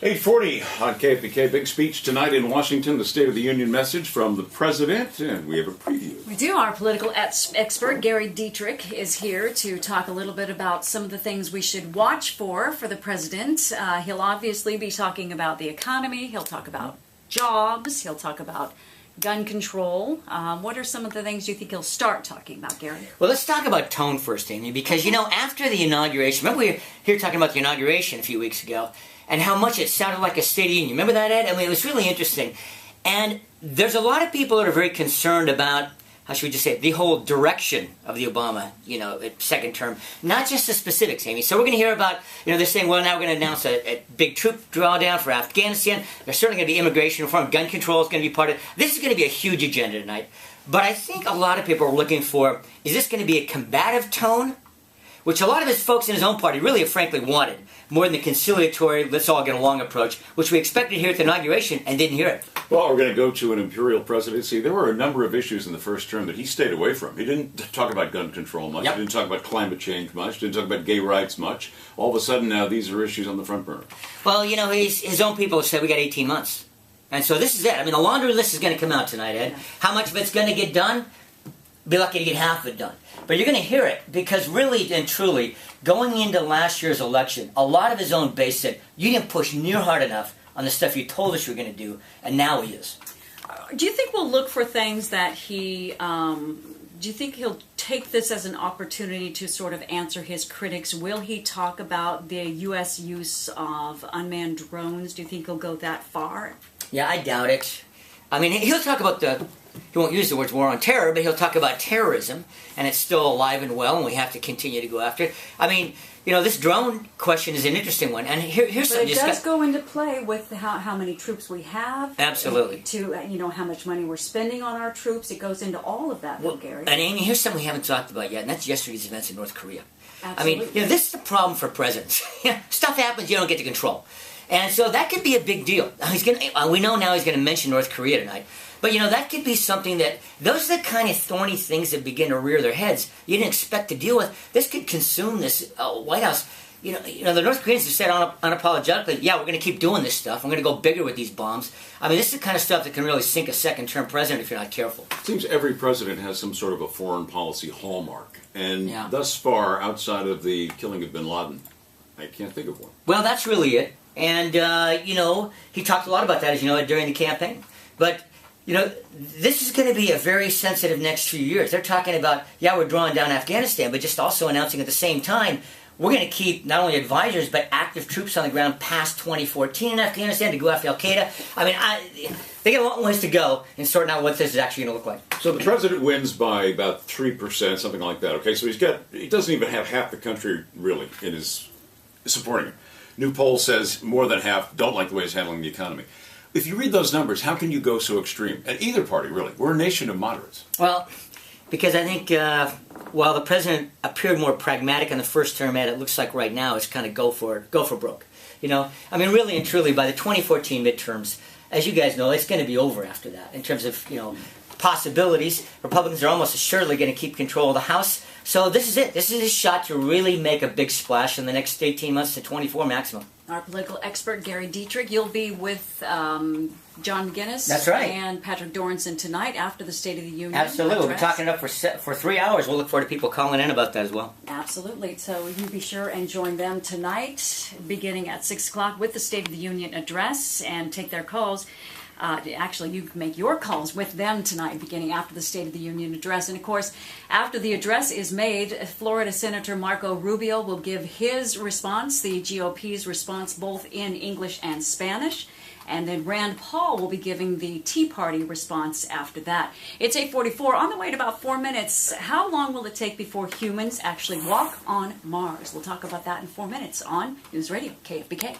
8:40 on KFBK. Big speech tonight in Washington, the State of the Union message from the President, and we have a preview. We do. Our political expert, Gary Deitrich, is here to talk a little bit about some of the things we should watch for the President. He'll obviously be talking about the economy. He'll talk about jobs. He'll talk about gun control. What are some of the things you think he'll start talking about, Gary? Well, let's talk about tone first, Amy, because, after the inauguration, remember we were here talking about the inauguration a few weeks ago, and how much it sounded like a State of the Union. Remember that, Ed? I mean, it was really interesting. And there's a lot of people that are very concerned about, how should we just say it, the whole direction of the Obama, second term. Not just the specifics, Amy. So we're going to hear about, they're saying, well, now we're going to announce a big troop drawdown for Afghanistan. There's certainly going to be immigration reform. Gun control is going to be part of it. This is going to be a huge agenda tonight. But I think a lot of people are looking for, is this going to be a combative tone? Which a lot of his folks in his own party really have frankly wanted, more than the conciliatory, let's all get along approach, which we expected here at the inauguration and didn't hear it. Well, we're going to go to an imperial presidency. There were a number of issues in the first term that he stayed away from. He didn't talk about gun control much. Yep. He didn't talk about climate change much. Didn't talk about gay rights much. All of a sudden now these are issues on the front burner. Well, his own people have said we got 18 months. And so this is it. I mean, the laundry list is going to come out tonight, Ed. How much of it's going to get done? Be lucky to get half of it done. But you're going to hear it because really and truly, going into last year's election, a lot of his own base said, you didn't push near hard enough on the stuff you told us you were going to do, and now he is. Do you think we'll look for things that he... do you think he'll take this as an opportunity to sort of answer his critics? Will he talk about the U.S. use of unmanned drones? Do you think he'll go that far? Yeah, I doubt it. I mean, he'll talk about he won't use the words war on terror, but he'll talk about terrorism, and it's still alive and well, and we have to continue to go after it. I mean, this drone question is an interesting one, and here's something. But it does go into play with how many troops we have. Absolutely. To, how much money we're spending on our troops. It goes into all of that, Gary. And Amy, here's something we haven't talked about yet, and that's yesterday's events in North Korea. Absolutely. I mean, this is the problem for presidents. Stuff happens you don't get to control. And so that could be a big deal. We know now he's going to mention North Korea tonight. But, that could be something that, those are the kind of thorny things that begin to rear their heads you didn't expect to deal with. This could consume this White House. The North Koreans have said unapologetically, yeah, we're going to keep doing this stuff. We're going to go bigger with these bombs. I mean, this is the kind of stuff that can really sink a second-term president if you're not careful. It seems every president has some sort of a foreign policy hallmark. And thus far, outside of the killing of bin Laden, I can't think of one. Well, that's really it. And, he talked a lot about that, as you know, during the campaign. But, this is going to be a very sensitive next few years. They're talking about, we're drawing down Afghanistan, but just also announcing at the same time, we're going to keep not only advisors, but active troops on the ground past 2014 in Afghanistan to go after Al-Qaeda. I mean, they got a long ways to go in sorting out what this is actually going to look like. So the president wins by about 3%, something like that. Okay, so he doesn't even have half the country, really, in his supporting him. New poll says more than half don't like the way he's handling the economy. If you read those numbers, how can you go so extreme? At either party, really. We're a nation of moderates. Well, because I think while the president appeared more pragmatic in the first term, it looks like right now it's kind of go for broke. I mean, really and truly, by the 2014 midterms, as you guys know, it's going to be over after that in terms of, possibilities. Republicans are almost assuredly going to keep control of the House. So this is it. This is his shot to really make a big splash in the next 18 months to 24 maximum. Our political expert, Gary Deitrich. You'll be with John McGinnis. That's right. And Patrick Dornson tonight after the State of the Union. Absolutely. We'll be talking it up for 3 hours. We'll look forward to people calling in about that as well. Absolutely. So you be sure and join them tonight, beginning at 6 o'clock with the State of the Union address, and take their calls. Actually, you can make your calls with them tonight, beginning after the State of the Union address. And, of course, after the address is made, Florida Senator Marco Rubio will give his response, the GOP's response, both in English and Spanish. And then Rand Paul will be giving the Tea Party response after that. It's 8:44. On the way in about 4 minutes. How long will it take before humans actually walk on Mars? We'll talk about that in 4 minutes on News Radio KFBK.